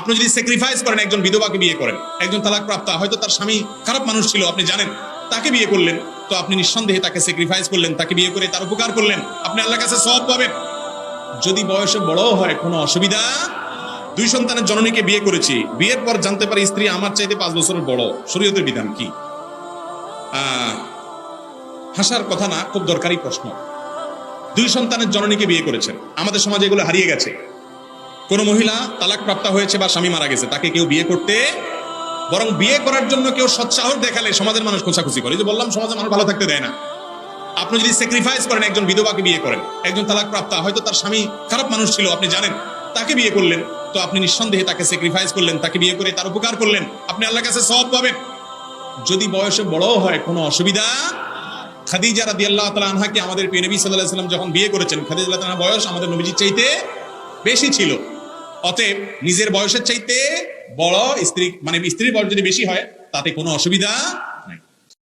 আপনি যদি স্যাক্রিফাইস করেন, একজন বিধবাকে বিয়ে করেন, একজন তালাকপ্রাপ্তা, হয়তো তার স্বামী খারাপ মানুষ ছিল, আপনি জানেন, তাকে বিয়ে করলেন, তো আপনি নিঃসন্দেহে তাকে স্যাক্রিফাইস করলেন, তাকে বিয়ে করে তার উপকার করলেন, আপনি আল্লাহর কাছে সওয়াব পাবেন। যদি বয়সে বড় হয়, কোনো অসুবিধা। 2 সন্তানের জননীকে বিয়ে করেছি, বিয়ের পর জানতে পারি স্ত্রী আমার চাইতে 5 বছরের বড়, শরীয়তের বিধান কি? হাসার কথা না, খুব দরকারি প্রশ্ন। 2 সন্তানের জননীকে বিয়ে করেছেন, আমাদের সমাজে এগুলো হারিয়ে গেছে। কোন মহিলা তালাক প্রাপ্ত হয়েছে বা স্বামী মারা গেছে, তাকে কেউ বিয়ে করতে, বরং বিয়ে করার জন্য কেউ সৎসাহস দেখালে সমাজের মানুষ খোঁচাখুচি করে। যে বললাম, সমাজের মানুষ ভালো থাকতে দেয় না। আপনি যদি স্যাক্রিফাইস করেন, একজন বিধবাকে বিয়ে করেন, একজন তালাক প্রাপ্তা, হয়তো তার স্বামী খারাপ মানুষ ছিল, আপনি জানেন, তাকে বিয়ে করলেন, তো আপনি নিঃসন্দেহে তাকে স্যাক্রিফাইস করলেন, তাকে বিয়ে করে তার উপকার করলেন, আপনি আল্লাহর কাছে সওয়াব পাবেন। যদি বয়সে বড় হয়, কোনো অসুবিধা। খাদিজা রাদিয়াল্লাহু তাআলা আনহাকে আমাদের প্রিয় নবী সাল্লাল্লাহু আলাইহি ওয়াসাল্লাম যখন বিয়ে করেছেন, খাদিজা রাদিয়াল্লাহু তাআলার বয়স আমাদের নবীজির চাইতে বেশি ছিল। অতএব নিজের বয়সের চাইতে বড় স্ত্রী, মানে স্ত্রীর বয়স যদি বেশি হয়, তাতে কোনো অসুবিধা